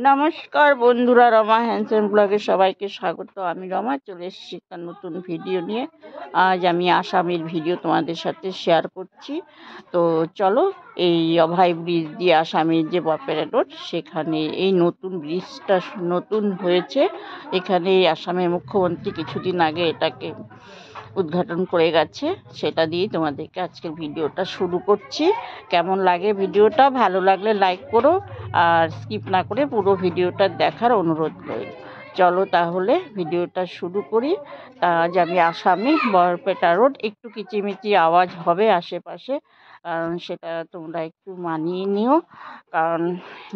নমস্কার বন্ধুরা, রমা হ্যান্ডসাম ব্লগে সবাইকে স্বাগত। আমি রমা চলে এসেছি একটা নতুন ভিডিও নিয়ে। আজ আমি আসামের ভিডিও তোমাদের সাথে শেয়ার করছি। তো চলো, এই অভয় ব্রিজ দিয়ে আসামের যে বপেরা রোড, সেখানে এই নতুন ব্রিজটা নতুন হয়েছে। এখানে আসামের মুখ্যমন্ত্রী কিছুদিন আগে এটাকে উদ্ঘাটন করে গেছে। সেটা দিয়ে তোমাদেরকে আজকের ভিডিওটা শুরু করছি। কেমন লাগে ভিডিওটা? ভালো লাগলে লাইক করো, আর স্কিপ না করে পুরো ভিডিওটা দেখার অনুরোধ করি। চলো তাহলে ভিডিওটা শুরু করি। আজ আমি আসামে বরপেটা রোড, একটু কিচিমিচি আওয়াজ হবে আশেপাশে, কারণ সেটা তোমরা একটু মানিয়ে নিও। কারণ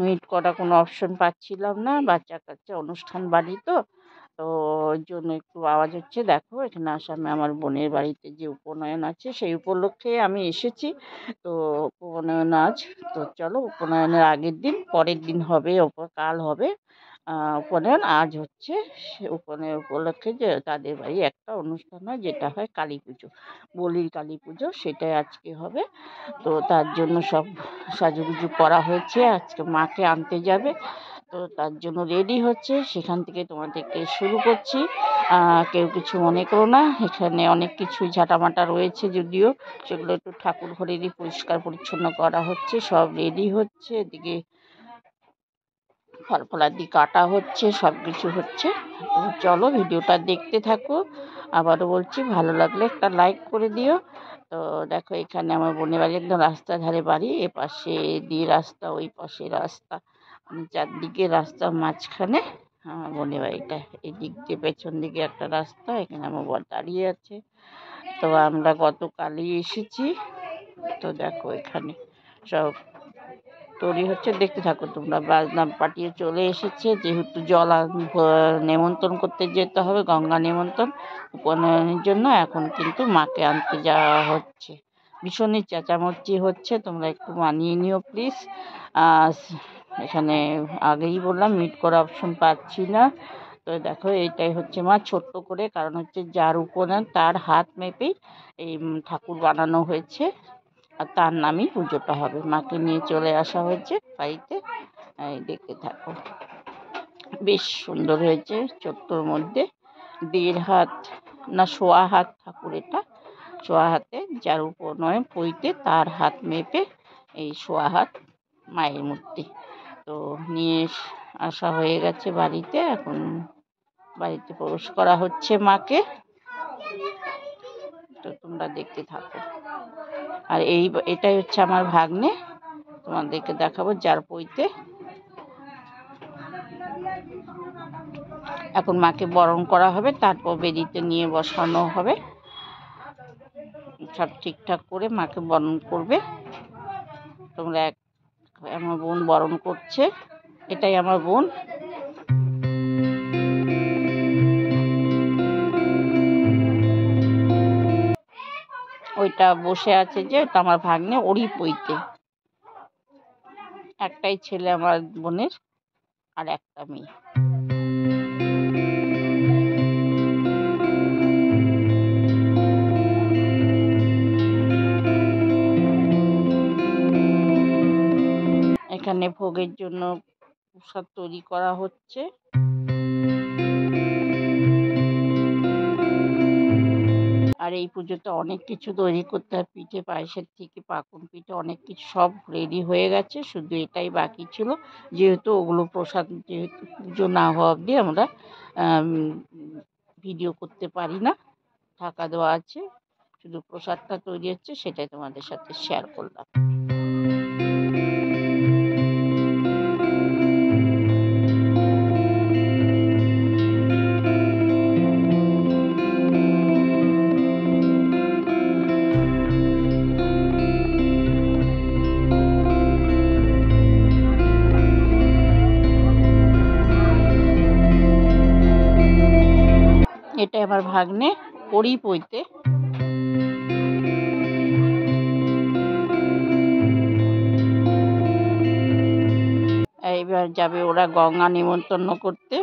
মিট করা কোনো অপশন পাচ্ছিলাম না, বাচ্চা কাচ্চা অনুষ্ঠান বাড়ি তো, তো ওই জন্য একটু আওয়াজ হচ্ছে। দেখো, এখানে আসামে আমার বোনের বাড়িতে যে উপনয়ন আছে, সেই উপলক্ষে আমি এসেছি। তো উপনয়ন আজ, তো চলো, উপনয়নের আগের দিন, পরের দিন হবে, কাল হবে উপনয়ন। আজ হচ্ছে উপনয়ন উপলক্ষে যে তাদের বাড়ি একটা অনুষ্ঠান হয়, যেটা হয় কালী পুজো, বলির কালী পুজো, সেটাই আজকে হবে। তো তার জন্য সব সাজুগুজু করা হয়েছে, আজকে মাকে আনতে যাবে, তো তার জন্য রেডি হচ্ছে। সেখান থেকে তোমাদেরকে শুরু করছি। কেউ কিছু মনে করো না, এখানে অনেক কিছু ঝাঁটামাটা রয়েছে, যদিও সেগুলো একটু ঠাকুর ঘরেরই পরিষ্কার পরিচ্ছন্ন করা হচ্ছে। সব রেডি হচ্ছে, এদিকে ফল ফলাদি কাটা হচ্ছে, সব কিছু হচ্ছে। তো চলো ভিডিওটা দেখতে থাকো। আবারও বলছি, ভালো লাগলে একটা লাইক করে দিও। তো দেখো, এখানে আমার বোনের বাড়ি একদম রাস্তার ধারে বাড়ি, এ পাশে দিয়ে রাস্তা, ওই পাশে রাস্তা, চারদিকে রাস্তা, মাঝখানে আমার বোনের বাড়িটা। এই দিক দিয়ে পেছন দিকে একটা রাস্তা, এখানে আমার বর দাঁড়িয়ে আছে। তো আমরা গতকালই এসেছি। তো দেখো, এখানে সব তৈরি হচ্ছে, দেখতে থাকো তোমরা। বাজনা পাঠিয়ে চলে এসেছে, যেহেতু জল নেমন্তন্ন করতে যেতে হবে, গঙ্গা নেমন্তন্ন উপনয়নের জন্য। এখন কিন্তু মাকে আনতে যাওয়া হচ্ছে। ভীষণই চেঁচামেচি হচ্ছে, তোমরা একটু মানিয়ে নিও প্লিজ। এখানে আগেই বললাম, মিট করা অপশন পাচ্ছি না। তো দেখো, এইটাই হচ্ছে মা, ছোট্ট করে, কারণ হচ্ছে যার উপনয়ন তার হাত মেপেই এই ঠাকুর বানানো হয়েছে, আর তার নামই পুজোটা হবে। মাকে নিয়ে চলে আসা হয়েছে বাড়িতে, এই দেখতে থাকো। বেশ সুন্দর হয়েছে, চত্বর মধ্যে 1.5 হাত না 1.25 হাত ঠাকুর, এটা 1.25 হাতে, যার উপনয়ন পইতে তার হাত মেপে এই 1.25 হাত মায়ের মূর্তি। তো নিয়ে আসা হয়ে গেছে বাড়িতে, এখন বাড়িতে প্রবেশ করা হচ্ছে মাকে। তো তোমরা দেখতে থাকো। আর এটাই হচ্ছে আমার ভাগ্নে, তোমাদেরকে দেখাবো, যার পইতে এখন মাকে বরণ করা হবে, তারপর বেদিতে নিয়ে বসানো হবে। সব ঠিকঠাক করে মাকে বরণ করবে। তোমরা আমার বোন বরণ করছে, এটাই আমার বোন। ওইটা বসে আছে যে, ওটা আমার ভাগ্নে, ওরই পইতে। একটাই ছেলে আমার বোনের, আর একটা মেয়ে। এখানে ভোগের জন্য প্রসাদ তৈরি করা হচ্ছে। আর এই পুজোতে অনেক কিছু তৈরি করতে হয়, পিঠে পায়েসের থেকে পাকুন পিঠে, অনেক কিছু সব রেডি হয়ে গেছে, শুধু এটাই বাকি ছিল। যেহেতু ওগুলো প্রসাদ, যেহেতু পুজো না হওয়া অবধি আমরা ভিডিও করতে পারি না, ঢাকা দেওয়া আছে, শুধু প্রসাদটা তৈরি হচ্ছে, সেটাই তোমাদের সাথে শেয়ার করলাম। এটাই আমার ভাগ্নে, ওরই পইতে। এইবার যাবে ওরা গঙ্গা নিমন্ত্রণ করতে।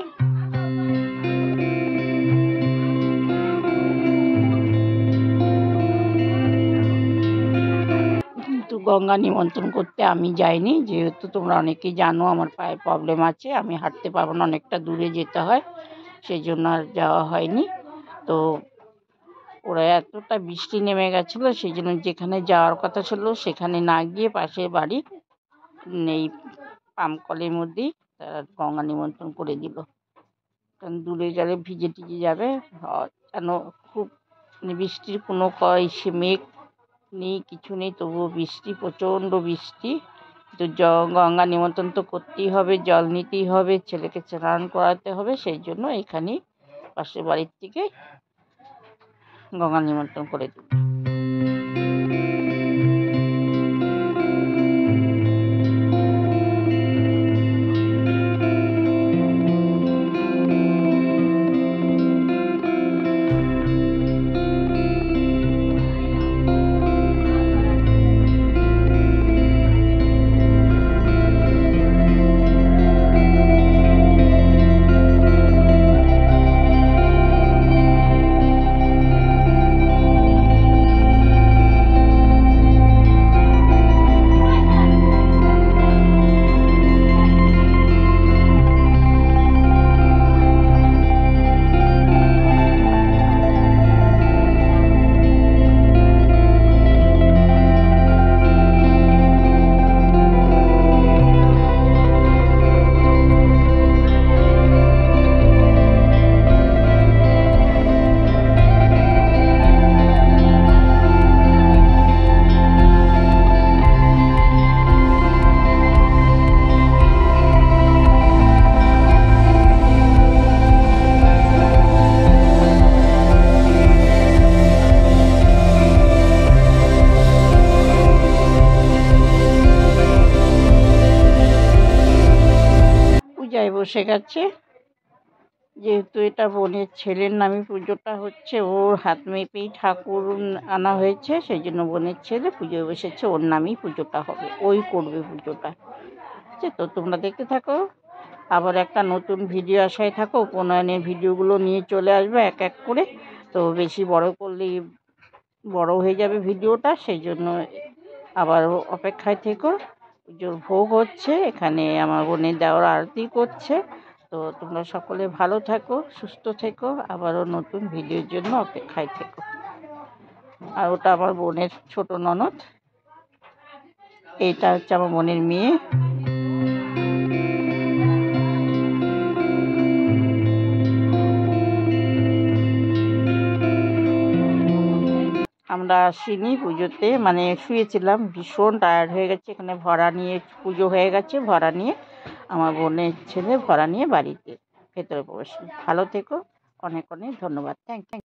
কিন্তু গঙ্গা নিমন্ত্রণ করতে আমি যাইনি, যেহেতু তোমরা অনেকেই জানো আমার পায়ে প্রবলেম আছে, আমি হাঁটতে পারবো না, অনেকটা দূরে যেতে হয়, সেই জন্য আর যাওয়া হয়নি। তো ওরা এতটা বৃষ্টি নেমে গেছিলো, সেই জন্য যেখানে যাওয়ার কথা ছিল সেখানে না গিয়ে পাশের বাড়ি এই পামকলের মধ্যেই তারা গঙ্গা নিমন্ত্রণ করে দিল। কারণ দূরে গেলে ভিজে টিজে যাবে, কেন খুব বৃষ্টির কোনো মেঘ নেই, কিছু নেই, তবুও বৃষ্টি, প্রচণ্ড বৃষ্টি। তো গঙ্গা নিমন্ত্রণ তো করতেই হবে, জল নিতেই হবে, ছেলেকে স্নান করাতে হবে, সেই জন্য এখানেই পাশের বাড়ির থেকে গঙ্গা নিমন্ত্রণ করে দিল। পূজায় বসে গেছে, যেহেতু এটা বোনের ছেলের নামে পুজোটা হচ্ছে, ওর হাত মেপেই ঠাকুর আনা হয়েছে, সেই জন্য বোনের ছেলে পুজোয় বসেছে, ওর নামেই পুজোটা হবে, ওই করবে পুজোটা। আচ্ছা, তো তোমরা দেখতে থাকো, আবার একটা নতুন ভিডিও আশায় থাকো, উপনয়নের ভিডিওগুলো নিয়ে চলে আসবে এক এক করে। তো বেশি বড় করলেই বড় হয়ে যাবে ভিডিওটা, সেই জন্য আবার অপেক্ষায় থেকো। পুজোর ভোগ হচ্ছে এখানে, আমার বোনের দেওয়ার আরতি করছে। তো তোমরা সকলে ভালো থাকো, সুস্থ থেকো, আবারও নতুন ভিডিওর জন্য অপেক্ষায় থেকো। আর ওটা আমার বোনের ছোট ননদ, এইটা হচ্ছে আমার বোনের মেয়ে। আমরা আসিনি পুজোতে, মানে শুয়েছিলাম, ভীষণ টায়ার্ড হয়ে গেছে, এখানে ভরা নিয়ে পুজো হয়ে গেছে, ভরা নিয়ে আমার বোনের ছেলে ভরা নিয়ে বাড়িতে ভেতরে প্রবেশ। ভালো থেকো, অনেক অনেক ধন্যবাদ, থ্যাংক ইউ।